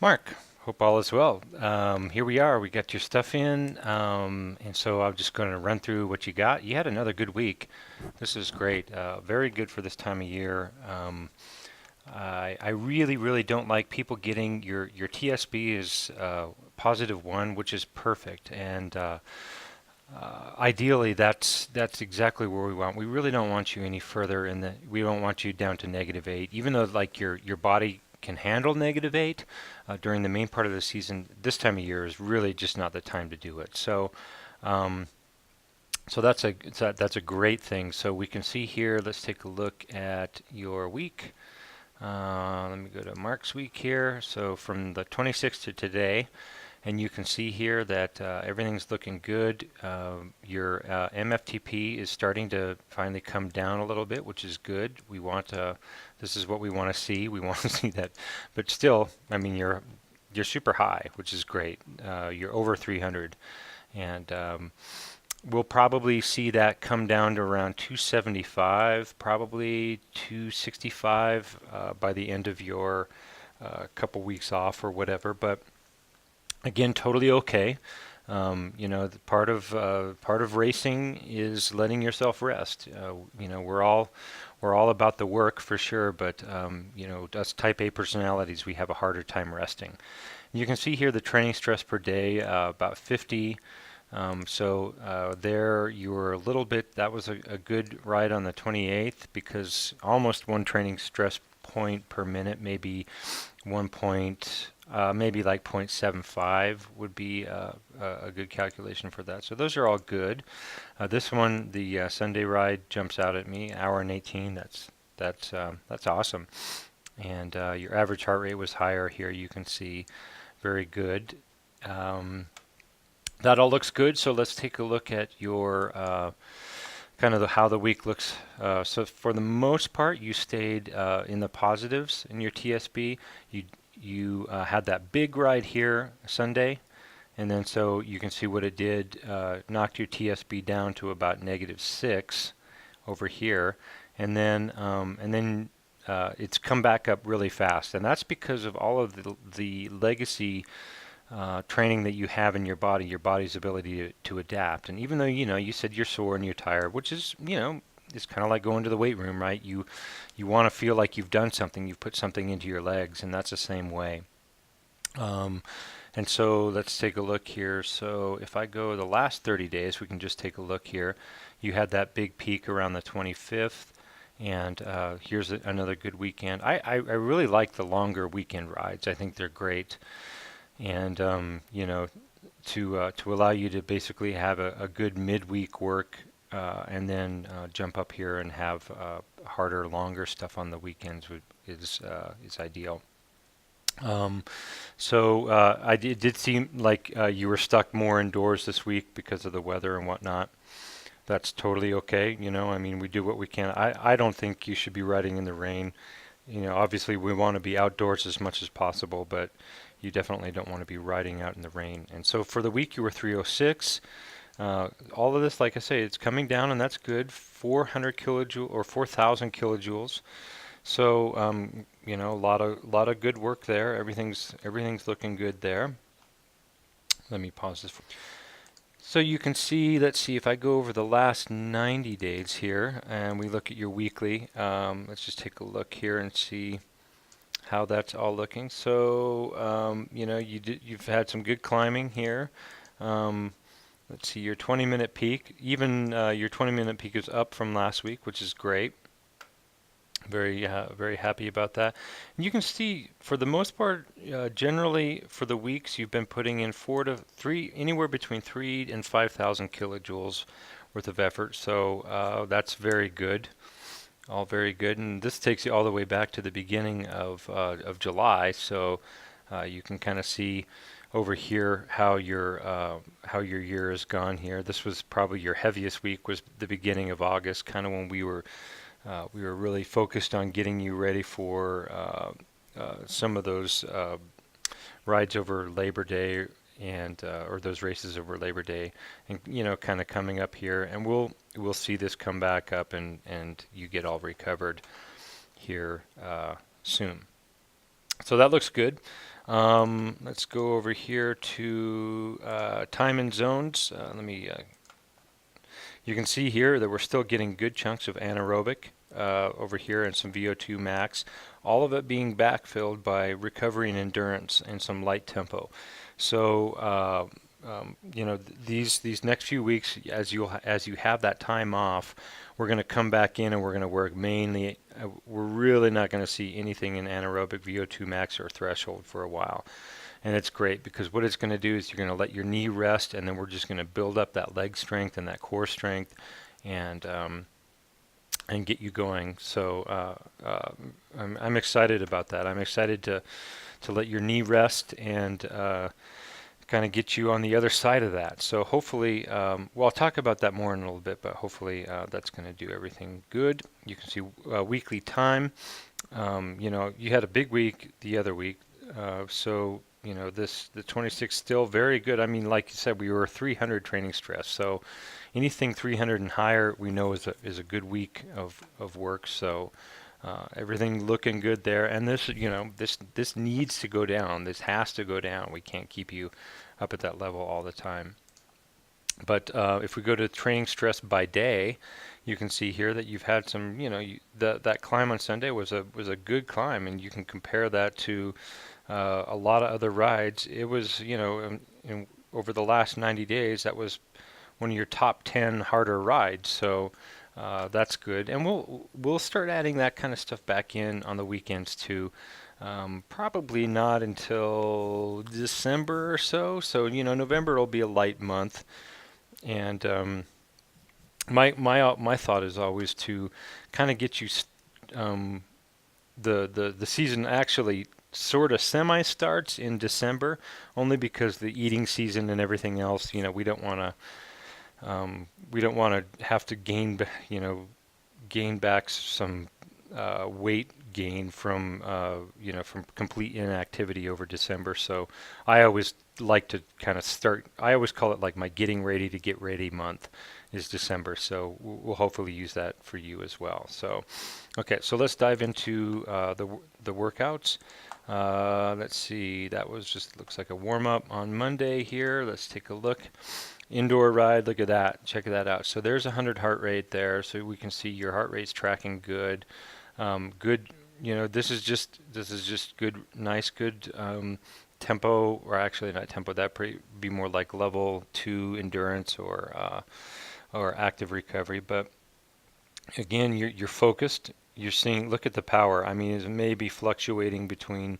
Mark, hope all is well. Here we are. We got your stuff in, and so I'm just going to run through what you got. You had another good week. This is great. Very good for this time of year. I really, really don't like people getting your TSB is +1, which is perfect, and ideally that's exactly where we want. We really don't want you any further in the. We don't want you down to -8, even though like your body can handle -8 during the main part of the season. This time of year is really just not the time to do it. Um, so that's a great thing. So we can see here. Let's take a look at your week. Let me go to Mark's week here. So from the 26th to today. And you can see here that everything's looking good. Your MFTP is starting to finally come down a little bit, which is good. We want this is what we want to see. We want to see that, but still, I mean, you're super high, which is great. You're over 300, and we'll probably see that come down to around 275, probably 265 by the end of your couple weeks off or whatever. But again, totally okay. Part of racing is letting yourself rest. We're all about the work for sure, but us Type A personalities, we have a harder time resting. You can see here the training stress per day, about 50. There you were a little bit. That was a good ride on the 28th because almost one training stress point per minute, maybe 1 point, maybe like 0.75 would be a good calculation for that. So those are all good. This one, the Sunday ride, jumps out at me, hour and 18. That's awesome. And your average heart rate was higher here. You can see very good. Um, that all looks good. So let's take a look at your kind of how the week looks. So for the most part, you stayed in the positives in your TSB. You had that big ride here Sunday, and then so you can see what it did. Knocked your TSB down to about -6 over here, and then it's come back up really fast, and that's because of all of the legacy training that you have in your body's ability to adapt. And even though you said you're sore and you're tired, which is it's kind of like going to the weight room, right? You want to feel like you've done something, you've put something into your legs, and that's the same way. Um, and so let's take a look here. So if I go the last 30 days, we can just take a look here. You had that big peak around the 25th. And here's another good weekend. I really like the longer weekend rides. I think they're great. And to allow you to basically have a good midweek work and then jump up here and have harder, longer stuff on the weekends is ideal. Um, it did seem like you were stuck more indoors this week because of the weather and whatnot. That's totally okay. I mean, we do what we can. I don't think you should be riding in the rain. Obviously we want to be outdoors as much as possible, but you definitely don't want to be riding out in the rain. And so for the week, you were 306. All of this, like I say, it's coming down, and that's good. 400 kilojoules or 4,000 kilojoules. So a lot of good work there. Everything's looking good there. Let me pause this. So you can see, let's see if I go over the last 90 days here, and we look at your weekly. Let's just take a look here and see how that's all looking. So you've had some good climbing here. Um, let's see your 20-minute peak. Even your 20-minute peak is up from last week, which is great. Very happy about that. And you can see, for the most part, generally for the weeks, you've been putting in 4 to 3, anywhere between 3 and 5,000 kilojoules worth of effort. So that's very good. All very good, and this takes you all the way back to the beginning of July, so you can kind of see over here how your year has gone here. This was probably your heaviest week, was the beginning of August, kind of when we were really focused on getting you ready for some of those rides over Labor Day and or those races over Labor Day, and kind of coming up here, and we'll see this come back up, and you get all recovered here soon. So that looks good. Let's go over here to time and zones. You can see here that we're still getting good chunks of anaerobic over here and some VO2 max, all of it being backfilled by recovery and endurance and some light tempo. So these next few weeks, as you have that time off, we're going to come back in and we're going to work mainly. We're really not going to see anything in anaerobic VO2 max or threshold for a while. And it's great because what it's going to do is you're going to let your knee rest, and then we're just going to build up that leg strength and that core strength, and get you going. So I'm excited about that. I'm excited to let your knee rest and kind of get you on the other side of that. So hopefully, well, I'll talk about that more in a little bit, but hopefully that's going to do everything good. You can see weekly time. You had a big week the other week, so the 26 still very good. I mean, like you said, we were 300 training stress, so anything 300 and higher, we know is a good week of work. So everything looking good there. And this needs to go down. This has to go down. We can't keep you up at that level all the time. But if we go to training stress by day, you can see here that you've had some, that climb on Sunday was a good climb, and you can compare that to a lot of other rides. It was, over the last 90 days, that was one of your top 10 harder rides. So that's good, and we'll start adding that kind of stuff back in on the weekends too. Probably not until December or so. So November will be a light month, and my thought is always to kind of get you the season actually sort of semi starts in December, only because the eating season and everything else. We don't want to have to gain back some weight gain from complete inactivity over December. So I always like to kind of start. I always call it like my getting ready to get ready month is December. So we'll hopefully use that for you as well. So okay, so let's dive into the workouts. Let's see. That was just looks like a warm up on Monday here. Let's take a look. Indoor ride, look at that. Check that out. So there's 100 heart rate there, so we can see your heart rate's tracking good. Good, this is just good, nice, good tempo, or actually not tempo. That be more like level 2 endurance or active recovery. But again, you're focused. You're seeing. Look at the power. I mean, it may be fluctuating between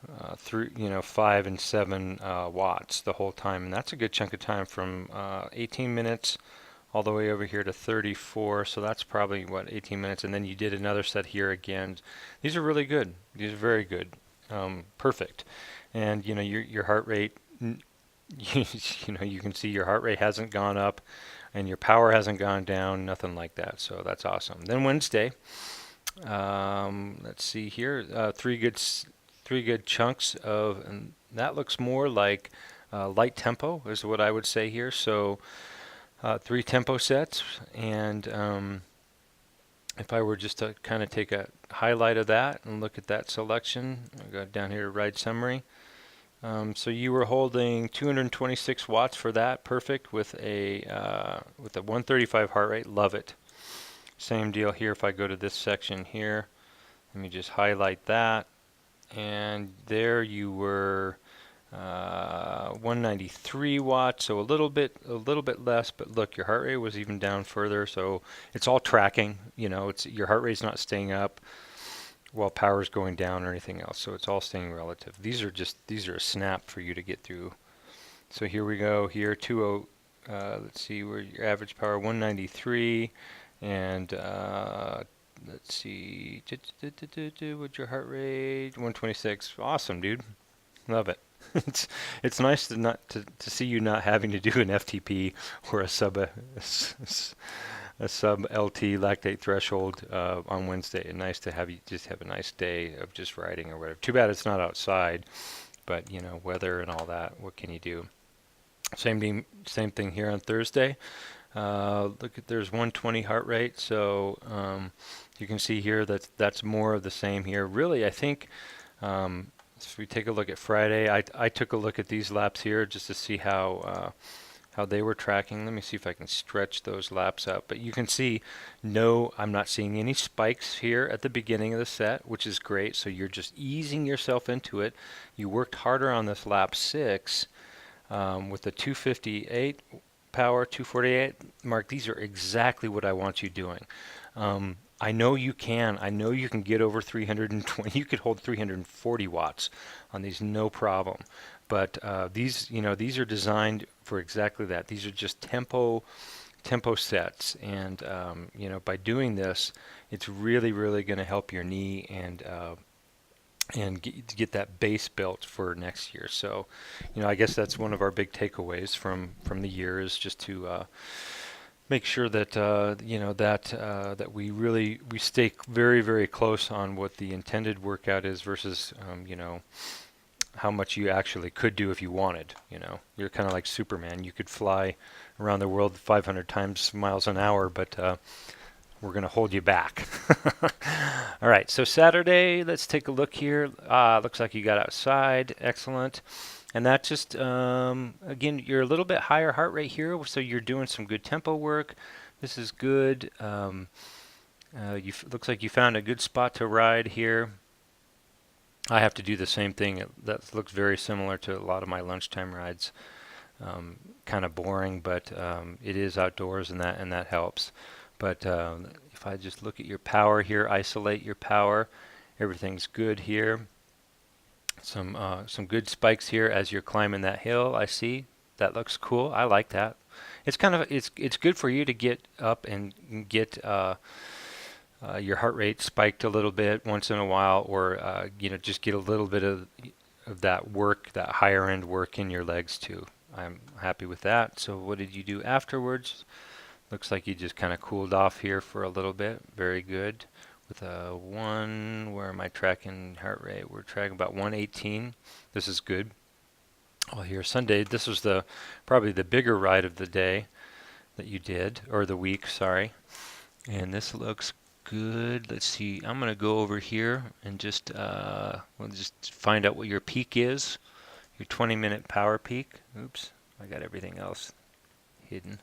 5 and 7 watts the whole time, and that's a good chunk of time from 18 minutes all the way over here to 34. So that's probably 18 minutes, and then you did another set here again. These are really good. These are very good, perfect. And your heart rate, you can see your heart rate hasn't gone up, and your power hasn't gone down, nothing like that. So that's awesome. Then Wednesday, let's see here, three good chunks of, and that looks more like light tempo is what I would say here. So 3 tempo sets, and if I were just to kind of take a highlight of that and look at that selection, I'll go down here to ride summary. So you were holding 226 watts for that, perfect, with a 135 heart rate, love it. Same deal here if I go to this section here. Let me just highlight that. And there you were 193 watts, so a little bit less, but look, your heart rate was even down further, so it's all tracking. It's your heart rate's not staying up while power's going down or anything else, so it's all staying relative. These are a snap for you to get through. So here we go, here let's see where your average power 193, and let's see, what's your heart rate? 126. Awesome, dude. Love it. It's nice to see you not having to do an FTP or a sub LT lactate threshold on Wednesday. And nice to have you just have a nice day of just riding or whatever. Too bad it's not outside, but weather and all that. What can you do? Same thing here on Thursday. Look at there's 120 heart rate, so you can see here that's more of the same here. Really, I think If we take a look at Friday, I took a look at these laps here just to see how they were tracking. Let me see if I can stretch those laps out. But you can see, no, I'm not seeing any spikes here at the beginning of the set, which is great. So you're just easing yourself into it. You worked harder on this lap 6 with the 258 power, 248. Mark, these are exactly what I want you doing. I know you can. I know you can get over 320. You could hold 340 watts on these, no problem. But these are designed for exactly that. These are just tempo sets, and by doing this, it's really, really going to help your knee and get that base built for next year. So, I guess that's one of our big takeaways from the year is just to make sure that that we stay very, very close on what the intended workout is versus how much you actually could do if you wanted. You're kind of like Superman. You could fly around the world 500 times miles an hour, but we're going to hold you back. All right, so Saturday, let's take a look here. Looks like you got outside. Excellent. And that just, again, you're a little bit higher heart rate here, so you're doing some good tempo work. This is good. Looks like you found a good spot to ride here. I have to do the same thing. That looks very similar to a lot of my lunchtime rides. Kind of boring, but it is outdoors, and that helps. But if I just look at your power here, isolate your power, everything's good here. Some good spikes here as you're climbing that hill. I see that looks cool. I like that. It's kind of it's good for you to get up and get your heart rate spiked a little bit once in a while, or just get a little bit of that work, that higher end work in your legs too. I'm happy with that. So what did you do afterwards? Looks like you just kind of cooled off here for a little bit. Very good. With a where am I tracking heart rate? We're tracking about 118. This is good. Well, here Sunday, this was probably the bigger ride of the day that you did, or the week, sorry. And this looks good. Let's see. I'm going to go over here and just we'll just find out what your peak is. Your 20-minute power peak. Oops, I got everything else hidden.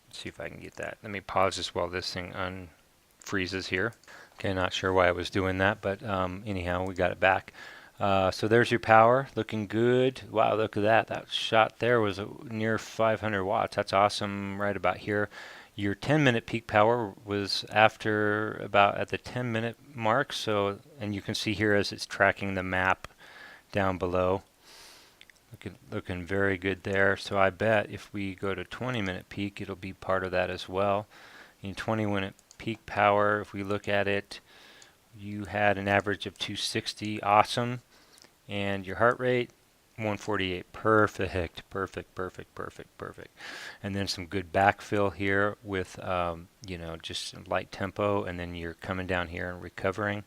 Let's see if I can get that. Let me pause this while this thing unfreezes here. Okay, not sure why I was doing that, but anyhow, we got it back. So there's your power, looking good. Wow, look at that. That shot there was near 500 watts. That's awesome right about here. Your 10-minute peak power was after about at the 10-minute mark. So, and you can see here as it's tracking the map down below. Looking very good there. So I bet if we go to 20-minute peak, it'll be part of that as well. In 20-minute peak power, if we look at it, you had an average of 260. Awesome. And your heart rate, 148. Perfect. And then some good backfill here with, just some light tempo. And then you're coming down here and recovering.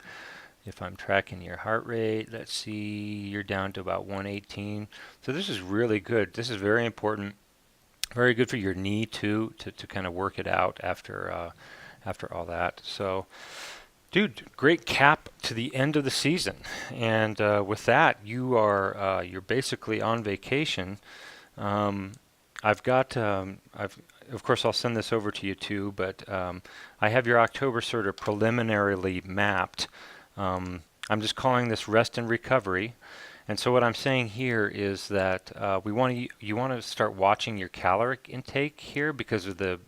If I'm tracking your heart rate, let's see, you're down to about 118. So this is really good. This is very important. Very good for your knee too, to kind of work it out after all that. So, dude, great cap to the end of the season. And with that, you're basically on vacation. Of course, I'll send this over to you too, but I have your October sort of preliminarily mapped. I'm just calling this rest and recovery. And so what I'm saying here is that you want to start watching your caloric intake here because of the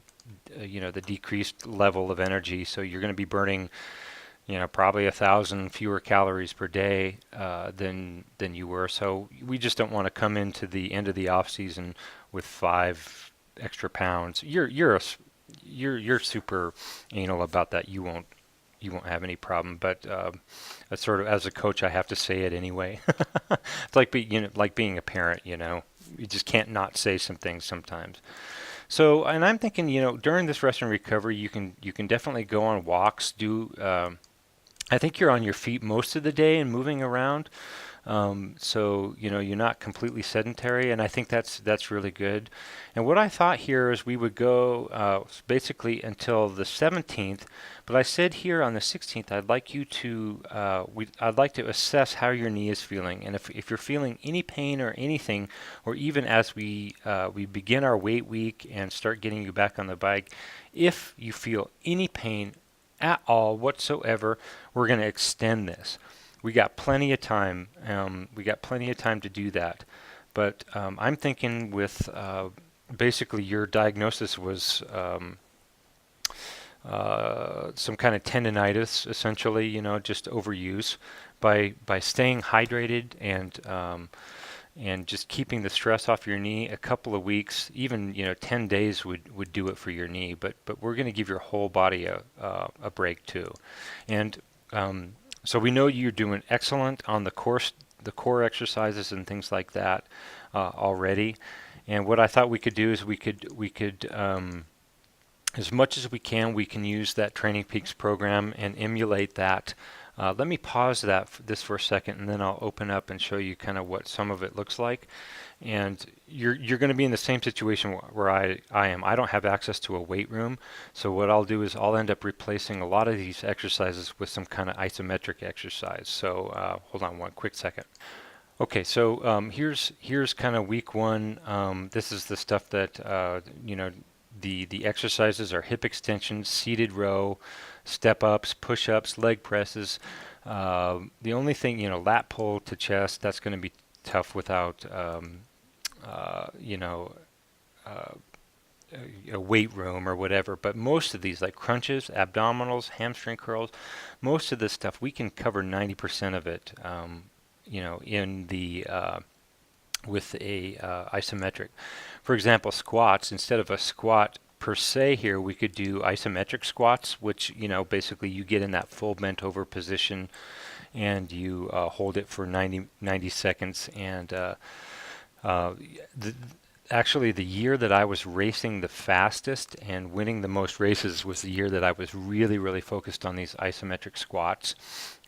decreased level of energy. So you're going to be burning, probably 1,000 fewer calories per day than you were. So we just don't want to come into the end of the off season with 5 extra pounds. You're super anal about that. You won't have any problem, but sort of as a coach, I have to say it anyway. It's like being a parent. You just can't not say some things sometimes. So, and I'm thinking, during this rest and recovery, you can definitely go on walks. I think you're on your feet most of the day and moving around. So you're not completely sedentary, and I think that's really good. And what I thought here is we would go basically until the 17th, but I said here on the 16th I'd like you to I'd like to assess how your knee is feeling, and if you're feeling any pain or anything, or even as we begin our weight week and start getting you back on the bike, if you feel any pain at all whatsoever, we're going to extend this. We got plenty of time. We got plenty of time to do that. But I'm thinking with basically your diagnosis was some kind of tendonitis, essentially, just overuse. By staying hydrated and just keeping the stress off your knee, a couple of weeks, even 10 days would do it for your knee. But we're going to give your whole body a break too, and so we know you're doing excellent on the core exercises and things like that already. And what I thought we could do is we could as much as we can use that Training Peaks program and emulate that. Let me pause this for a second, and then I'll open up and show you kind of what some of it looks like. And you're going to be in the same situation where I am. I don't have access to a weight room, so what I'll do is I'll end up replacing a lot of these exercises with some kind of isometric exercise. So hold on one quick second. Okay, so here's kind of week one. This is the stuff that the exercises are: hip extensions, seated row, step ups, push ups, leg presses. The only thing, lat pull to chest, that's going to be tough without a weight room or whatever. But most of these, like crunches, abdominals, hamstring curls, most of this stuff we can cover 90% of it. In the with a isometric. For example, squats, instead of a squat per se here, we could do isometric squats, which, basically you get in that full bent over position and you hold it for 90 seconds. And actually, the year that I was racing the fastest and winning the most races was the year that I was really, really focused on these isometric squats.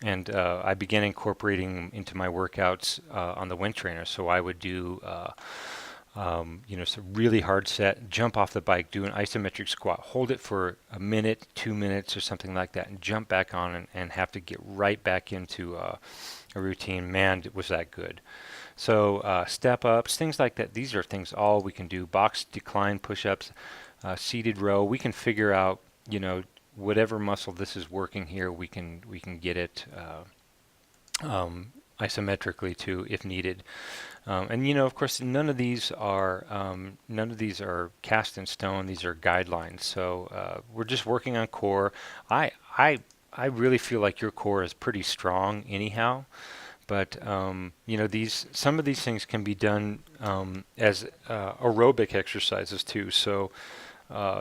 And I began incorporating them into my workouts on the wind trainer. So I would do, some really hard set, jump off the bike, do an isometric squat, hold it for a minute, 2 minutes or something like that, and jump back on and have to get right back into a routine. Man, was that good. So step ups, things like that. These are things all we can do. Box decline push-ups, seated row. We can figure out, whatever muscle this is working here, we can get it isometrically too, if needed. And of course, none of these are cast in stone. These are guidelines. So we're just working on core. I really feel like your core is pretty strong anyhow. But some of these things can be done as aerobic exercises too. So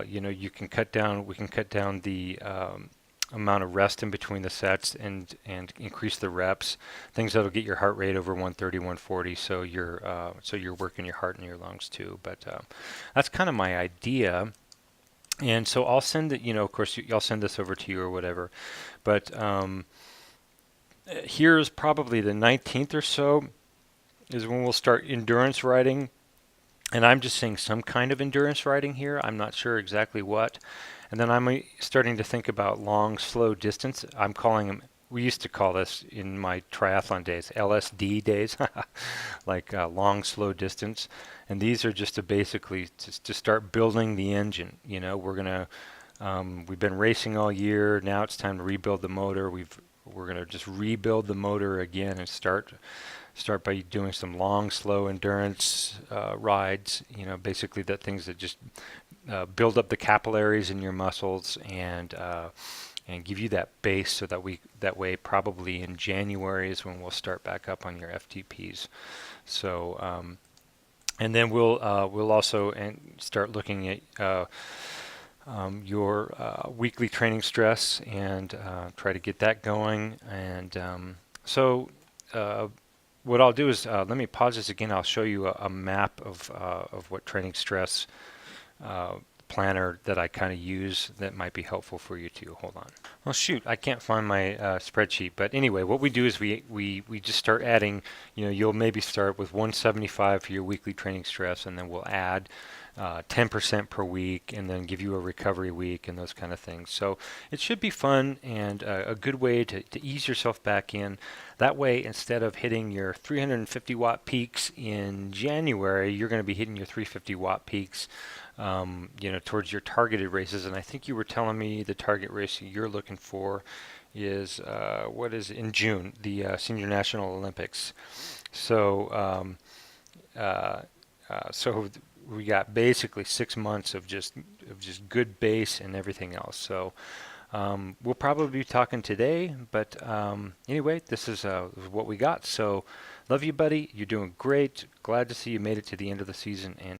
you can cut down. We can cut down the amount of rest in between the sets and increase the reps. Things that'll get your heart rate over 130, 140. So you're working your heart and your lungs too. But that's kind of my idea. And so I'll send it. Of course, I'll send this over to you or whatever. But here's probably the 19th or so is when we'll start endurance riding. And I'm just saying some kind of endurance riding here. I'm not sure exactly what. And then I'm starting to think about long, slow distance. I'm calling them, we used to call this in my triathlon days, LSD days, like long, slow distance. And these are just to basically to start building the engine. We're going to, we've been racing all year. Now it's time to rebuild the motor. We're going to just rebuild the motor again and start by doing some long, slow endurance rides. Basically the things that just build up the capillaries in your muscles and give you that base, so that way probably in January is when we'll start back up on your FTPs. So and then we'll also start looking at your weekly training stress and try to get that going. And so what I'll do is let me pause this again. I'll show you a map of what training stress planner that I kind of use that might be helpful for you too. Hold on. Well, shoot, I can't find my spreadsheet. But anyway, what we do is we just start adding. You'll maybe start with 175 for your weekly training stress, and then we'll add 10% per week, and then give you a recovery week and those kind of things. So it should be fun and a good way to ease yourself back in. That way, instead of hitting your 350 watt peaks in January, you're going to be hitting your 350 watt peaks, towards your targeted races. And I think you were telling me the target race you're looking for is what is in June, the Senior National Olympics. So we got basically 6 months of just good base and everything else. So we'll probably be talking today, but anyway, this is what we got. So love you, buddy. You're doing great. Glad to see you made it to the end of the season, and